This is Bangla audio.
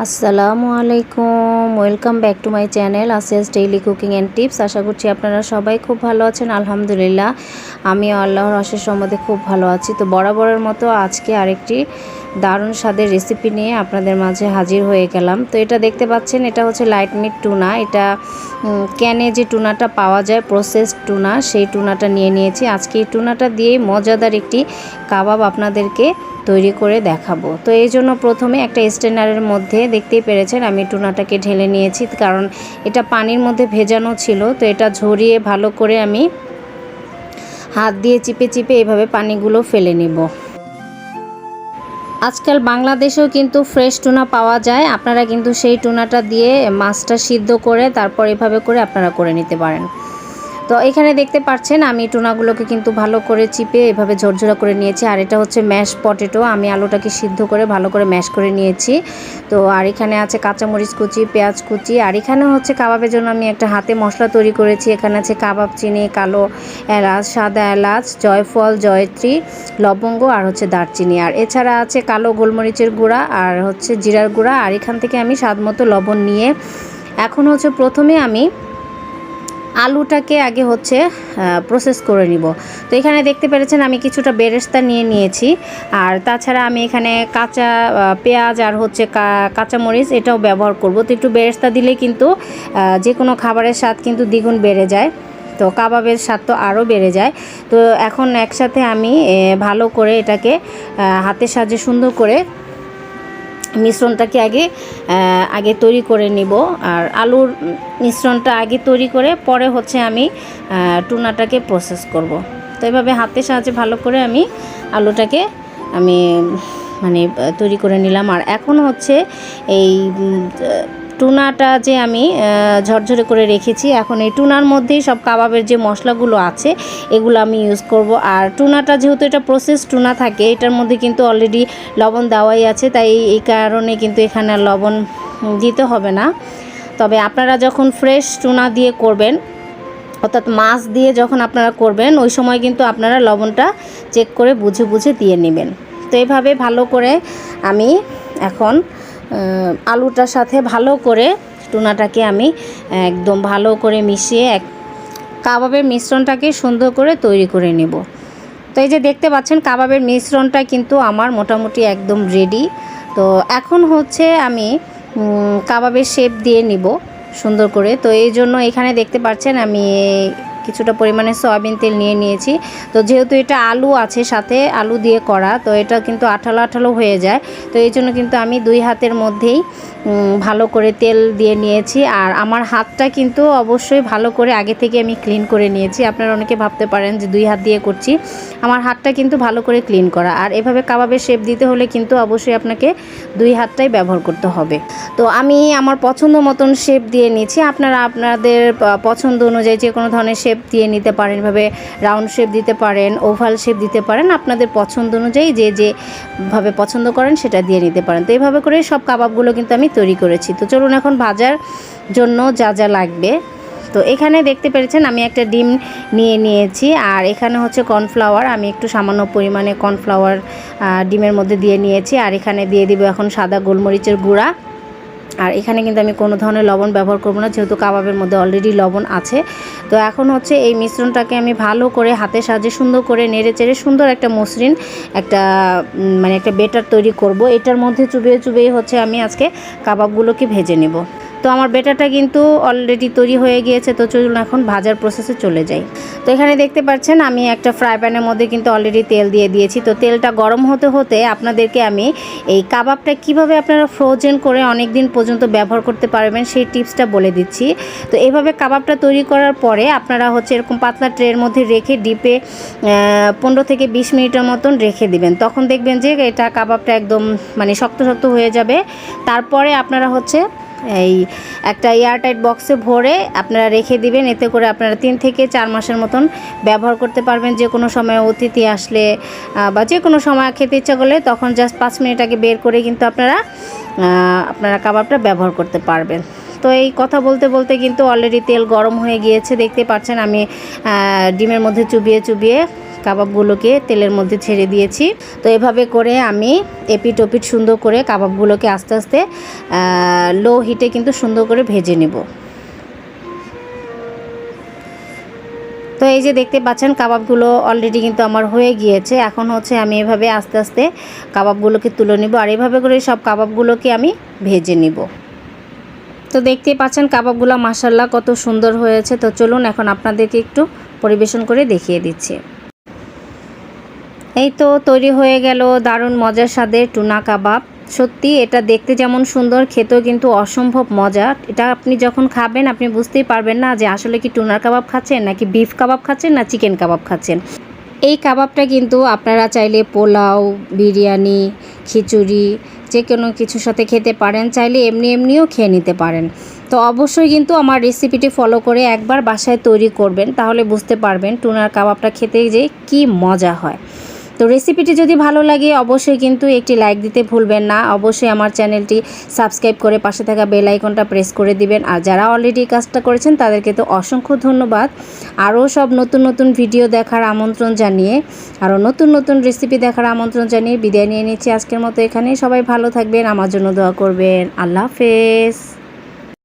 আসসালামু আলাইকুম, welcome back to my channel আসিয়াস ডেইলি কুকিং অ্যান্ড টিপস। আশা করছি আপনারা সবাই খুব ভালো আছেন। আলহামদুলিল্লাহ আমিও আল্লাহর অশেষ রহমতে খুব ভালো আছি। তো বরাবরের মতো আজকে আরেকটি দারুণ স্বাদের রেসিপি নিয়ে আপনাদের মাঝে হাজির হয়ে গেলাম। তো এটা দেখতে পাচ্ছেন, এটা হচ্ছে লাইট মিট টুনা। এটা ক্যানে যে টুনাটা পাওয়া যায়, প্রসেসড টুনা, সেই টুনাটা নিয়ে নিয়েছি। আজকে এই টুনাটা দিয়ে মজাদার একটি কাবাব আপনাদেরকে তৈরি করে দেখাবো। তো এই জন্য প্রথমে একটা স্ট্রেনারের মধ্যে দেখতেই পেরেছেন আমি টুনাটাকে ঢেলে নিয়েছি, কারণ এটা পানির মধ্যে ভেজানো ছিল। তো এটা ঝরিয়ে ভালো করে আমি হাত দিয়ে চিপে চিপে এভাবে পানিগুলো ফেলে নিব। আজকাল বাংলাদেশেও কিন্তু ফ্রেশ টুনা পাওয়া যায়। আপনারা কিন্তু সেই টুনাটা দিয়ে মাছটা সিদ্ধ করে তারপর এভাবে করে আপনারা করে নিতে পারেন। তো এখানে দেখতে পাচ্ছেন আমি টুনাগুলোকে কিন্তু ভালো করে চিপে এভাবে ঝরঝরা করে নিয়েছি। আর এটা হচ্ছে ম্যাশ পটেটো, আমি আলুটাকে সিদ্ধ করে ভালো করে ম্যাশ করে নিয়েছি। তো আর এখানে আছে কাঁচামরিচ কুচি, পেঁয়াজ কুচি। আর এখানে হচ্ছে কাবাবের জন্য আমি একটা হাতে মশলা তৈরি করেছি। এখানে আছে কাবাব চিনি, কালো এলাচ, সাদা এলাচ, জয়ফল, জয়ত্রী, লবঙ্গ আর হচ্ছে দারচিনি। আর এছাড়া আছে কালো গোলমরিচের গুঁড়া আর হচ্ছে জিরার গুঁড়া। আর এখান থেকে আমি স্বাদ মতো লবণ নিয়ে এখন হচ্ছে প্রথমে আমি আলুটাকে আগে হচ্ছে প্রসেস করে নিব। তো এখানে দেখতে পেরেছেন আমি কিছুটা বেরেস্তা নিয়ে নিয়েছি। আর তাছাড়া আমি এখানে কাঁচা পেঁয়াজ আর হচ্ছে কাঁচামরিচ এটাও ব্যবহার করব। তো একটু বেরেস্তা দিলে কিন্তু যে কোনো খাবারের স্বাদ কিন্তু দ্বিগুণ বেড়ে যায়। তো কাবাবের স্বাদ তো আরও বেড়ে যায়। তো এখন একসাথে আমি ভালো করে এটাকে হাতের সাহায্যে সুন্দর করে মিশ্রণটাকে আগে তৈরি করে নিব। আর আলুর মিশ্রণটা আগে তৈরি করে পরে হচ্ছে আমি টুনাটাকে প্রসেস করব। তো এভাবে হাতের সাহায্যে ভালো করে আমি আলুটাকে তৈরি করে নিলাম। আর এখন হচ্ছে এই টুনাটা যে আমি ঝরঝরে করে রেখেছি, এখন এই টুনার মধ্যেই সব কাবাবের যে মশলাগুলো আছে এগুলো আমি ইউজ করব। আর টুনাটা যেহেতু এটা প্রসেস টুনা থাকে, এটার মধ্যে কিন্তু অলরেডি লবণ দেওয়াই আছে, তাই এই কারণে কিন্তু এখানে আর লবণ দিতে হবে না। তবে আপনারা যখন ফ্রেশ টুনা দিয়ে করবেন, অর্থাৎ মাছ দিয়ে যখন আপনারা করবেন, ওই সময় কিন্তু আপনারা লবণটা চেক করে বুঝে বুঝে দিয়ে নেবেন। তো এইভাবে ভালো করে আমি এখন আলুটার সাথে ভালো করে টুনাটাকে আমি একদম ভালো করে মিশিয়ে কাবাবের মিশ্রণটাকে সুন্দর করে তৈরি করে নেব। তো এই যে দেখতে পাচ্ছেন কাবাবের মিশ্রণটা কিন্তু আমার মোটামুটি একদম রেডি। তো এখন হচ্ছে আমি কাবাবের শেপ দিয়ে নিব সুন্দর করে। তো এই জন্য এখানে দেখতে পাচ্ছেন আমি কিছুটা পরিমাণে সয়াবিন তেল নিয়ে নিয়েছি। তো যেহেতু এটা আলু আছে সাথে, আলু দিয়ে করা, তো এটা কিন্তু আঠালো আঠালো হয়ে যায়। তো এই জন্য কিন্তু আমি দুই হাতের মধ্যেই ভালো করে তেল দিয়ে নিয়েছি। আর আমার হাতটা কিন্তু অবশ্যই ভালো করে আগে থেকে আমি ক্লিন করে নিয়েছি। আপনারা অনেকে ভাবতে পারেন যে দুই হাত দিয়ে করছি, আমার হাতটা কিন্তু ভালো করে ক্লিন করা। আর এভাবে কাবাবের শেপ দিতে হলে কিন্তু অবশ্যই আপনাকে দুই হাতটাই ব্যবহার করতে হবে। তো আমি আমার পছন্দ মতন শেপ দিয়ে নিয়েছি। আপনারা আপনাদের পছন্দ অনুযায়ী যে কোনো ধরনের শেপ দিয়ে নিতে পারেন। এভাবে রাউন্ড শেপ দিতে পারেন, ওভাল শেপ দিতে পারেন, আপনাদের পছন্দ অনুযায়ী যেভাবে পছন্দ করেন সেটা দিয়ে নিতে পারেন। তো এইভাবে করে সব কাবাবগুলো কিন্তু আমি তৈরি করেছি। তো চলুন এখন ভাজার জন্য যা যা লাগবে। তো এখানে দেখতে পেরেছেন আমি একটা ডিম নিয়ে নিয়েছি। আর এখানে হচ্ছে কর্নফ্লাওয়ার, আমি একটু সামান্য পরিমাণে কর্নফ্লাওয়ার ডিমের মধ্যে দিয়ে নিয়েছি। আর এখানে দিয়ে দিব এখন সাদা গোলমরিচের গুঁড়া। আর এখানে কিন্তু আমি কোনো ধরনের লবণ ব্যবহার করব না, যেহেতু কাবাবের মধ্যে অলরেডি লবণ আছে। তো এখন হচ্ছে এই মিশ্রণটাকে আমি ভালো করে হাতের সাহায্যে সুন্দর করে নেড়ে চেড়ে সুন্দর একটা মসৃণ একটা বেটার তৈরি করব। এটার মধ্যে চুবিয়ে চুবিয়ে হচ্ছে আমি আজকে কাবাবগুলোকে ভেজে নেব। তো আমার বেটারটা কিন্তু অলরেডি তৈরি হয়ে গিয়েছে। তো চলুন এখন ভাজার প্রসেসে চলে যাই। তো এখানে দেখতে পাচ্ছেন আমি একটা ফ্রাই প্যানের মধ্যে কিন্তু অলরেডি তেল দিয়ে দিয়েছি। তো তেলটা গরম হতে হতে আপনাদেরকে আমি এই কাবাবটা কিভাবে আপনারা ফ্রোজেন করে অনেক দিন পর্যন্ত ব্যবহার করতে পারবেন সেই টিপসটা বলে দিচ্ছি। তো এইভাবে কাবাবটা তৈরি করার পরে আপনারা হচ্ছে এরকম পাতলা ট্রের মধ্যে রেখে ডিপে 15 থেকে 20 মিনিটের মতন রেখে দিবেন। তখন দেখবেন যে এটা কাবাবটা একদম শক্ত শক্ত হয়ে যাবে। তারপরে আপনারা হচ্ছে এই একটা এয়ারটাইট বক্সে ভরে আপনারা রেখে দিবেন। এতে করে আপনারা 3 থেকে 4 মাসের মতন ব্যবহার করতে পারবেন। যে কোনো সময় অতিথি আসলে বা যে কোনো সময় খেতে ইচ্ছা করলে তখন জাস্ট 5 মিনিট আগে বের করে কিন্তু আপনারা কাবাবটা ব্যবহার করতে পারবেন। তো এই কথা বলতে বলতে কিন্তু অলরেডি তেল গরম হয়ে গিয়েছে। দেখতে পাচ্ছেন আমি ডিমের মধ্যে চুবিয়ে চুবিয়ে কাবাবগুলোকে তেলের মধ্যে ছেড়ে দিয়েছি। তো এভাবে করে আমি এপিট ওপিট সুন্দর করে কাবাবগুলোকে আস্তে আস্তে লো হিটে কিন্তু সুন্দর করে ভেজে নেব। তো এই যে দেখতে পাচ্ছেন কাবাবগুলো অলরেডি কিন্তু আমার হয়ে গিয়েছে। এখন হচ্ছে আমি এভাবে আস্তে আস্তে কাবাবগুলোকে তুলে নিব, আর এভাবে করে সব কাবাবগুলোকে আমি ভেজে নিব। তো দেখতেই পাচ্ছেন কাবাবগুলো মাশাআল্লাহ কত সুন্দর হয়েছে। তো চলুন এখন আপনাদেরকে একটু পরিবেশন করে দেখিয়ে দিচ্ছি। এই তো তৈরি হয়ে গেল দারুণ মজার স্বাদের টুনা কাবাব। সত্যি এটা দেখতে যেমন সুন্দর, খেতেও কিন্তু অসম্ভব মজা। এটা আপনি যখন খাবেন আপনি বুঝতেই পারবেন না যে আসলে কি টুনার কাবাব খাচ্ছেন নাকি বিফ কাবাব খাচ্ছেন না চিকেন কাবাব খাচ্ছেন। এই কাবাবটা কিন্তু আপনারা চাইলে পোলাও, বিরিয়ানি, খিচুড়ি যে কোনো কিছুর সাথে খেতে পারেন, চাইলে এমনিও খেয়ে নিতে পারেন। তো অবশ্যই কিন্তু আমার রেসিপিটি ফলো করে একবার বাসায় তৈরি করবেন, তাহলে বুঝতে পারবেন টুনার কাবাবটা খেতে যে কি মজা হয়। তো রেসিপিটি যদি ভালো লাগে অবশ্যই কিন্তু একটি লাইক দিতে ভুলবেন না। অবশ্যই আমার চ্যানেলটি সাবস্ক্রাইব করে পাশে থাকা বেল আইকনটা প্রেস করে দিবেন। আর যারা অলরেডি কাজটা করেছেন তাদেরকে তো অসংখ্য ধন্যবাদ। আরও সব নতুন নতুন ভিডিও দেখার আমন্ত্রণ জানিয়ে, আরও নতুন নতুন রেসিপি দেখার আমন্ত্রণ জানিয়ে বিদায় নিয়ে নিচ্ছি আজকের মতো এখানেই। সবাই ভালো থাকবেন, আমার জন্য দোয়া করবেন। আল্লাহ হাফেজ।